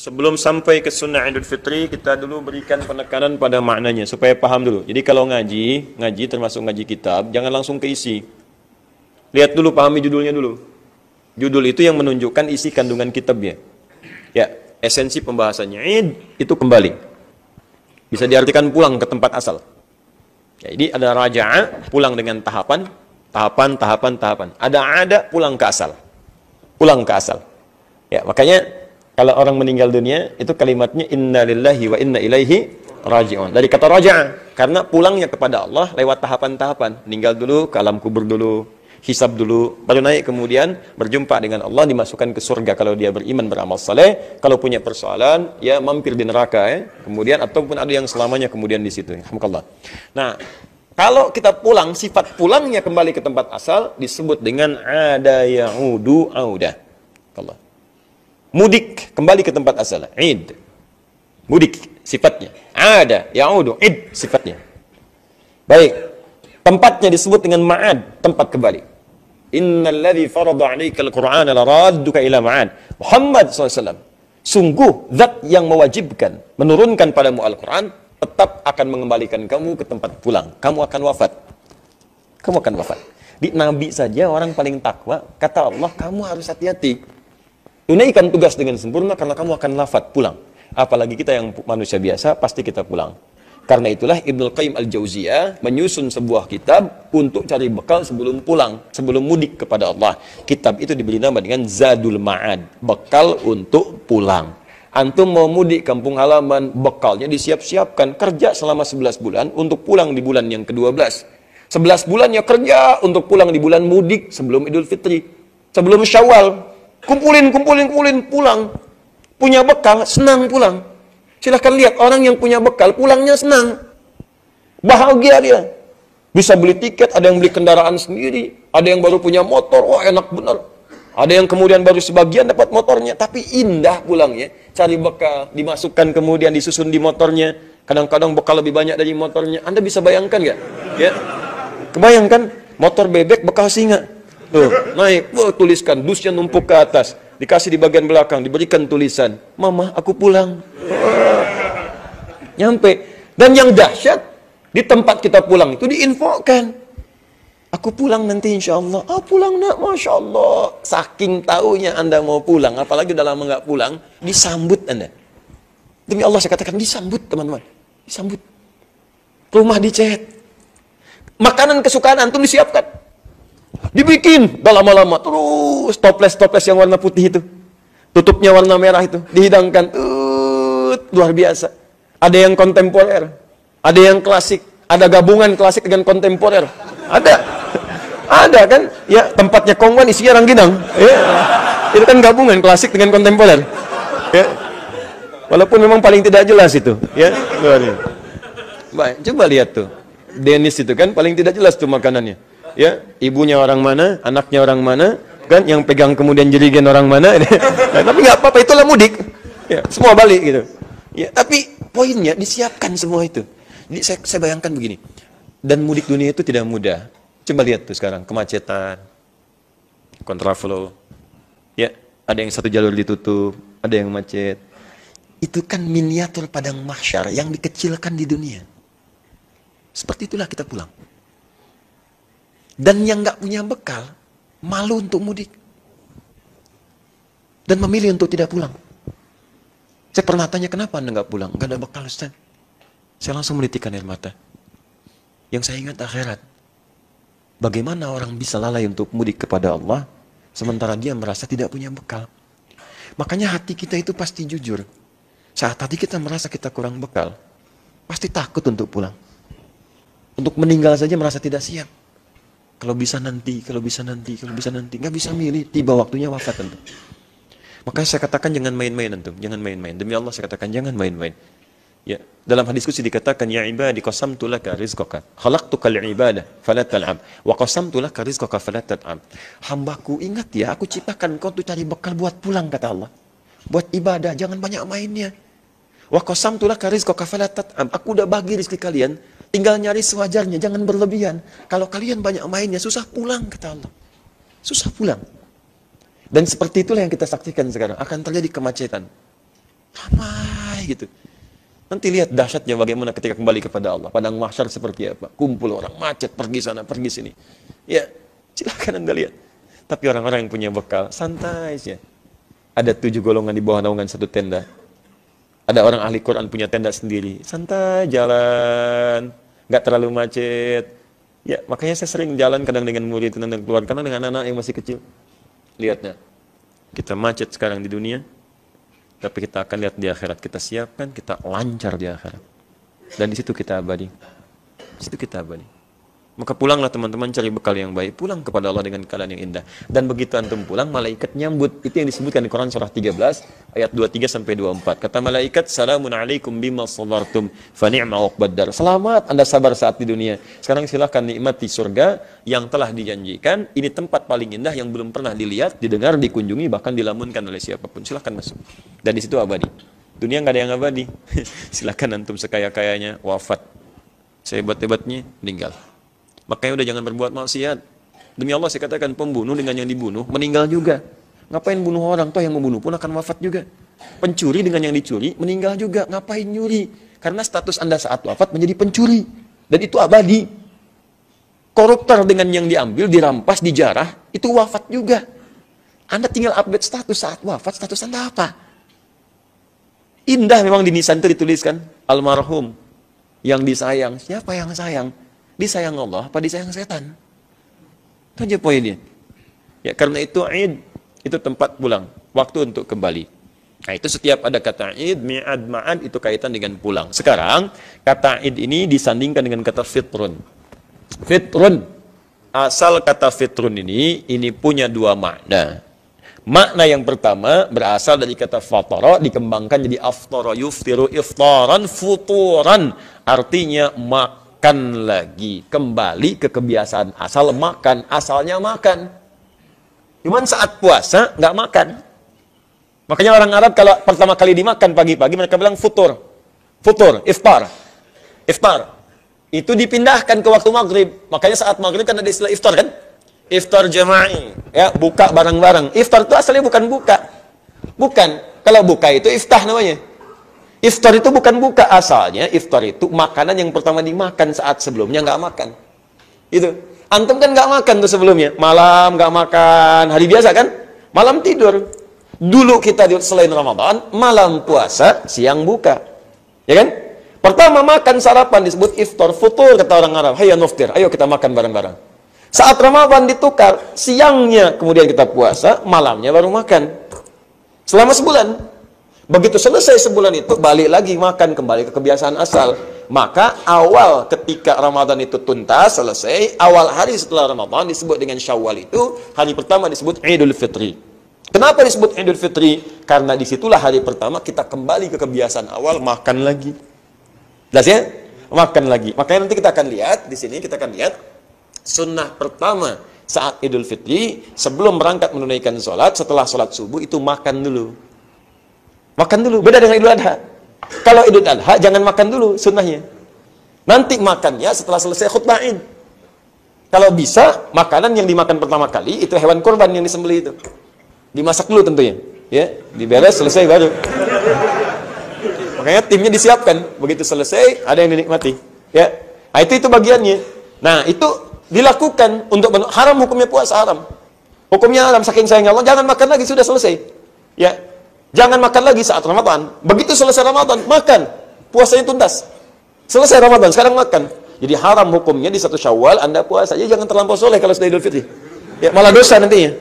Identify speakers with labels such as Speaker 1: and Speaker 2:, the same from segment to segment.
Speaker 1: Sebelum sampai ke sunnah Idul Fitri, kita dulu berikan penekanan pada maknanya supaya paham dulu. Jadi kalau ngaji termasuk ngaji kitab, jangan langsung ke isi. Lihat dulu, pahami judulnya dulu. Judul itu yang menunjukkan isi kandungan kitabnya. Ya, esensi pembahasannya. Id itu kembali. Bisa diartikan pulang ke tempat asal. Jadi ada raja'a, pulang dengan tahapan. Ada pulang ke asal. Pulang ke asal. Ya, makanya kalau orang meninggal dunia, itu kalimatnya inna lillahi wa inna ilaihi raji'un. Dari kata raja'a, karena pulangnya kepada Allah lewat tahapan-tahapan. Meninggal dulu, ke alam kubur dulu, hisab dulu, baru naik kemudian berjumpa dengan Allah, dimasukkan ke surga kalau dia beriman beramal saleh. Kalau punya persoalan, ya mampir di neraka ya. Kemudian ataupun ada yang selamanya kemudian di situ. Alhamdulillah. Nah, kalau kita pulang, sifat pulangnya kembali ke tempat asal disebut dengan ada ya'udu audah. Allah. Mudik kembali ke tempat asal. Id. Mudik sifatnya. Ada ya'udu id sifatnya. Baik. Tempatnya disebut dengan ma'ad, tempat kembali. Innalladzi farada 'alaikal Qur'ana laradduka ila ma'ad. Muhammad SAW. Sungguh zat yang mewajibkan menurunkan padamu Al-Qur'an tetap akan mengembalikan kamu ke tempat pulang. Kamu akan wafat. Kamu akan wafat. Di Nabi saja orang paling takwa, kata Allah, kamu harus hati-hati. Tunaikan tugas dengan sempurna karena kamu akan wafat, pulang. Apalagi kita yang manusia biasa, pasti kita pulang. Karena itulah Ibnu Qayyim Al-Jauziyah menyusun sebuah kitab untuk cari bekal sebelum pulang, sebelum mudik kepada Allah. Kitab itu diberi nama dengan Zadul Ma'ad, bekal untuk pulang. Antum mau mudik kampung halaman, bekalnya disiap-siapkan. Kerja selama 11 bulan untuk pulang di bulan yang ke-12. 11 bulannya kerja untuk pulang di bulan mudik sebelum Idul Fitri. Sebelum Syawal. Kumpulin, pulang. Punya bekal, senang pulang. Silahkan lihat, orang yang punya bekal, pulangnya senang. Bahagia dia. Bisa beli tiket, ada yang beli kendaraan sendiri. Ada yang baru punya motor, wah enak benar. Ada yang kemudian baru sebagian dapat motornya, tapi indah pulangnya. Cari bekal, dimasukkan kemudian disusun di motornya. Kadang-kadang bekal lebih banyak dari motornya. Anda bisa bayangkan nggak? Ya, kebayangkan motor bebek bekal singa. Tuh, naik, tuliskan, dusnya numpuk ke atas, dikasih di bagian belakang, diberikan tulisan, Mama, aku pulang. Nyampe. Dan yang dahsyat, di tempat kita pulang itu diinfokan. Aku pulang nanti insya Allah. Pulang nak, Masya Allah. Saking taunya Anda mau pulang, apalagi udah lama nggak pulang, disambut Anda. Demi Allah saya katakan, disambut teman-teman. Disambut. Rumah dicat. Makanan kesukaan antum disiapkan. Dibikin, dah lama-lama terus toples yang warna putih itu, tutupnya warna merah itu dihidangkan, luar biasa. Ada yang kontemporer, ada yang klasik, ada gabungan klasik dengan kontemporer, ada kan? Ya, tempatnya kongwan isinya rangginang, ya. Itu kan gabungan klasik dengan kontemporer, ya. Walaupun memang paling tidak jelas itu, ya. Baik, coba lihat tuh, Denis itu kan paling tidak jelas tuh makanannya. Ya, ibunya orang mana, anaknya orang mana, kan yang pegang kemudian jerigen orang mana. Nah, tapi nggak apa-apa, itulah mudik. Ya, semua balik gitu. Ya, tapi poinnya disiapkan semua itu. Jadi saya bayangkan begini. Dan mudik dunia itu tidak mudah. Coba lihat tuh sekarang kemacetan, kontraflow. Ya, ada yang satu jalur ditutup, ada yang macet. Itu kan miniatur padang mahsyar yang dikecilkan di dunia. Seperti itulah kita pulang. Dan yang nggak punya bekal, malu untuk mudik. Dan memilih untuk tidak pulang. Saya pernah tanya, kenapa Anda nggak pulang? Nggak ada bekal, Ustaz. Saya langsung menitikkan air mata. Yang saya ingat akhirat. Bagaimana orang bisa lalai untuk mudik kepada Allah, sementara dia merasa tidak punya bekal. Makanya hati kita itu pasti jujur. Saat hati kita merasa kita kurang bekal, pasti takut untuk pulang. Untuk meninggal saja merasa tidak siap. Kalau bisa nanti, nggak bisa milih, tiba waktunya wafat tentu. Makanya saya katakan jangan main-main antum, jangan main-main. Demi Allah saya katakan jangan main-main. Ya, dalam hadis qudsi dikatakan ya ibadi qasamtu laka rizqaka, khalaqtuka li'ibadah fala tal'ab, wa qasamtu laka rizqaka fala tat'ab. Hambaku, ingat ya, aku ciptakan kau untuk cari bekal buat pulang kata Allah. Buat ibadah, jangan banyak mainnya. Wa qasamtu laka rizqaka fala tat'ab. Aku udah bagi rezeki kalian. Tinggal nyari sewajarnya, jangan berlebihan. Kalau kalian banyak mainnya, susah pulang, kata Allah. Susah pulang. Dan seperti itulah yang kita saksikan sekarang. Akan terjadi kemacetan. Ramai gitu. Nanti lihat dahsyatnya bagaimana ketika kembali kepada Allah. Padang mahsyar seperti apa? Kumpul orang, macet, pergi sana, pergi sini. Ya, silakan Anda lihat. Tapi orang-orang yang punya bekal, santai saja. Ada 7 golongan di bawah naungan satu tenda. Ada orang ahli Quran punya tenda sendiri. Santai jalan, nggak terlalu macet. Ya, makanya saya sering jalan kadang dengan murid, kadang dengan keluarga, kadang dengan anak yang masih kecil. Lihatnya, kita macet sekarang di dunia, tapi kita akan lihat di akhirat. Kita siapkan, kita lancar di akhirat. Dan di situ kita abadi. Di situ kita abadi. Maka pulanglah teman-teman, cari bekal yang baik. Pulang kepada Allah dengan keadaan yang indah. Dan begitu antum pulang, malaikat nyambut. Itu yang disebutkan di Quran surah 13 ayat 23-24. Kata malaikat, "Salamun alaikum bima sabartum fa ni'ma uqbaddar." Selamat Anda sabar saat di dunia. Sekarang silahkan nikmati surga yang telah dijanjikan. Ini tempat paling indah yang belum pernah dilihat, didengar, dikunjungi, bahkan dilamunkan oleh siapapun. Silahkan masuk. Dan di situ abadi. Dunia nggak ada yang abadi. Silahkan antum sekaya-kayanya wafat, sehebat-hebatnya meninggal. Makanya udah jangan berbuat maksiat. Demi Allah saya katakan, pembunuh dengan yang dibunuh meninggal juga. Ngapain bunuh orang? Toh yang membunuh pun akan wafat juga. Pencuri dengan yang dicuri meninggal juga. Ngapain nyuri? Karena status Anda saat wafat menjadi pencuri. Dan itu abadi. Koruptor dengan yang diambil, dirampas, dijarah, itu wafat juga. Anda tinggal update status saat wafat, status Anda apa? Indah memang di nisan itu dituliskan, almarhum yang disayang. Siapa yang sayang? Disayang Allah apa disayang setan? Itu aja poinnya. Ya, karena itu Id itu tempat pulang, waktu untuk kembali. Nah, itu setiap ada kata Id, mi'ad, ma'ad itu kaitan dengan pulang. Sekarang kata Id ini disandingkan dengan kata fitrun. Fitrun, asal kata fitrun ini punya 2 makna. Makna yang pertama berasal dari kata fatara, dikembangkan jadi aftara yuftiru iftaran futuran, artinya makan lagi, kembali ke kebiasaan asal makan, asalnya makan. Cuman saat puasa nggak makan. Makanya orang Arab kalau pertama kali dimakan pagi-pagi mereka bilang futur, iftar. Itu dipindahkan ke waktu maghrib. Makanya saat maghrib kan ada istilah iftar kan? Iftar jama'i, ya, buka bareng-bareng. Iftar itu asalnya bukan buka. Bukan. Kalau buka itu iftah namanya. Iftar itu bukan buka, asalnya iftar itu makanan yang pertama dimakan saat sebelumnya nggak makan. Itu. Antum kan nggak makan tuh sebelumnya. Malam nggak makan, hari biasa kan? Malam tidur. Dulu kita selain Ramadan, malam puasa, siang buka. Ya kan? Pertama makan sarapan disebut iftar, futur kata orang Arab. Hayya nuftir, ayo kita makan bareng-bareng. Saat Ramadan ditukar, siangnya kemudian kita puasa, malamnya baru makan. Selama sebulan. Begitu selesai sebulan itu, balik lagi makan, kembali ke kebiasaan asal. Maka awal ketika Ramadan itu tuntas, selesai, awal hari setelah Ramadan disebut dengan Syawal itu, hari pertama disebut Idul Fitri. Kenapa disebut Idul Fitri? Karena disitulah hari pertama kita kembali ke kebiasaan awal, makan lagi. Jelas ya? Makan lagi. Makanya nanti kita akan lihat, di sini kita akan lihat, sunnah pertama saat Idul Fitri, sebelum berangkat menunaikan sholat, setelah sholat subuh itu makan dulu. Makan dulu, beda dengan Idul Adha. Kalau Idul Adha, jangan makan dulu, sunnahnya. Nanti makannya setelah selesai khutbah Id. Kalau bisa, makanan yang dimakan pertama kali, itu hewan kurban yang disembelih itu. Dimasak dulu tentunya. Ya, diberes, selesai baru. Makanya timnya disiapkan. Begitu selesai, ada yang dinikmati. Ya, nah, itu bagiannya. Nah, itu dilakukan untuk haram, hukumnya puasa haram. Hukumnya haram, saking sayangnya Allah, jangan makan lagi, sudah selesai. Ya, jangan makan lagi saat Ramadan. Begitu selesai Ramadan, makan. Puasanya tuntas. Selesai Ramadan, sekarang makan. Jadi haram hukumnya di 1 Syawal Anda puasa. Jadi jangan terlampau soleh kalau sudah Idul Fitri. Ya, malah dosa nantinya.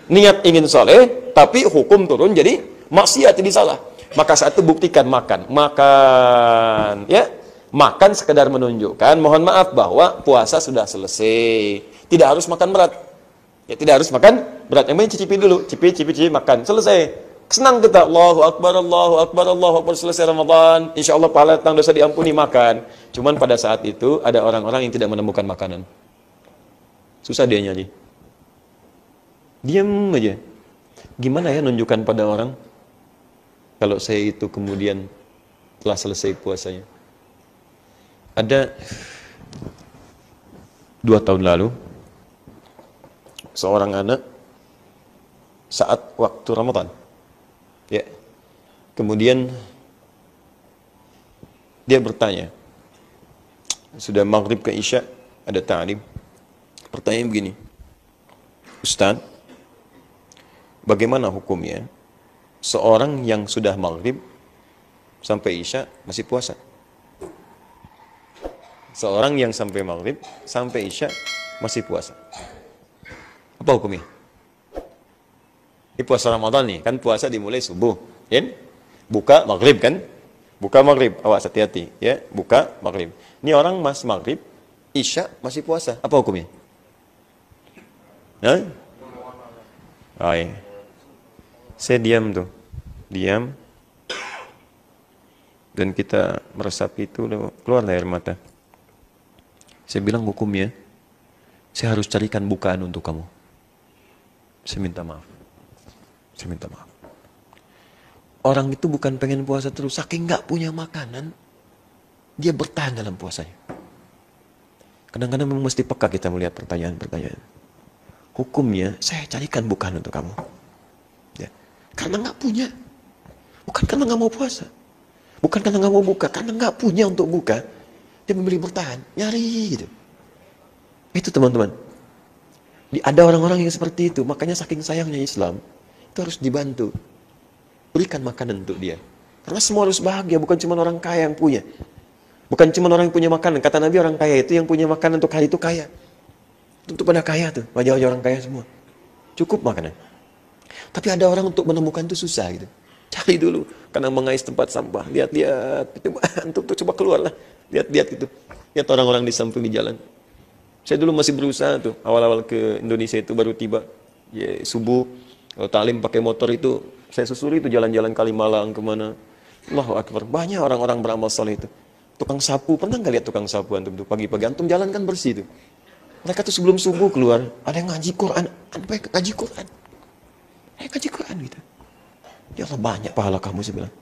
Speaker 1: Niat ingin soleh, tapi hukum turun jadi maksiat, jadi salah. Maka saat itu buktikan makan. Makan. Ya, makan sekedar menunjukkan, mohon maaf bahwa puasa sudah selesai. Tidak harus makan berat. Ya, tidak harus makan berat. Yang penting cicipi dulu. Cipi, makan. Selesai. Senang kita, Allahu Akbar, Allahu Akbar, Allahu Akbar, selesai Ramadan, insya Allah pahala tentang dosa diampuni, makan. Cuman pada saat itu ada orang-orang yang tidak menemukan makanan. Susah dia nyari. Diam aja. Gimana ya nunjukkan pada orang kalau saya itu kemudian telah selesai puasanya? Ada 2 tahun lalu seorang anak saat waktu Ramadan, ya, Kemudian dia bertanya, sudah maghrib ke isya, ada ta'lim. Pertanyaan begini, Ustaz, bagaimana hukumnya seorang yang sudah maghrib sampai isya masih puasa? Seorang yang sampai maghrib sampai isya masih puasa, apa hukumnya? Ini puasa Ramadan nih, kan puasa dimulai subuh, ya? Buka maghrib kan? Buka maghrib, awas hati-hati, ya. Buka maghrib. Ini orang mas maghrib, isya masih puasa, apa hukumnya? Hah? Oh, iya. Saya diam tuh, diam, dan kita meresapi itu keluar air mata. Saya bilang hukumnya, saya harus carikan bukaan untuk kamu. Saya minta maaf. Saya minta maaf. Orang itu bukan pengen puasa terus, saking nggak punya makanan, dia bertahan dalam puasanya. Kadang-kadang memang mesti peka kita melihat pertanyaan-pertanyaan. Hukumnya, saya carikan bukaan untuk kamu. Ya. Karena nggak punya. Bukan karena nggak mau puasa. Bukan karena nggak mau buka, karena nggak punya untuk buka. Dia memilih bertahan, nyari gitu. Itu teman-teman. Ada orang-orang yang seperti itu, makanya saking sayangnya Islam, itu harus dibantu. Berikan makanan untuk dia. Karena semua harus bahagia, bukan cuma orang kaya yang punya. Bukan cuma orang yang punya makanan. Kata Nabi, orang kaya itu yang punya makanan untuk hari itu kaya. Untuk pada kaya tuh, wajah-wajah orang kaya semua. Cukup makanan. Tapi ada orang untuk menemukan itu susah gitu. Cari dulu, karena mengais tempat sampah. Lihat-lihat, untuk coba keluar lah. Lihat-lihat gitu. Lihat orang-orang di samping di jalan. Saya dulu masih berusaha tuh, awal-awal ke Indonesia itu baru tiba. Ya, subuh, kalau ta'lim pakai motor itu, saya susuri itu jalan-jalan Kalimalang kemana. Allahu Akbar, banyak orang-orang beramal soleh itu. Tukang sapu, pernah nggak lihat tukang sapu antum tuh? Pagi-pagi antum jalan kan bersih tuh. Mereka tuh sebelum subuh keluar, ada yang ngaji Quran. Ada yang ngaji Quran. Ada yang ngaji Quran gitu. Ya Allah, banyak pahala kamu, saya bilang.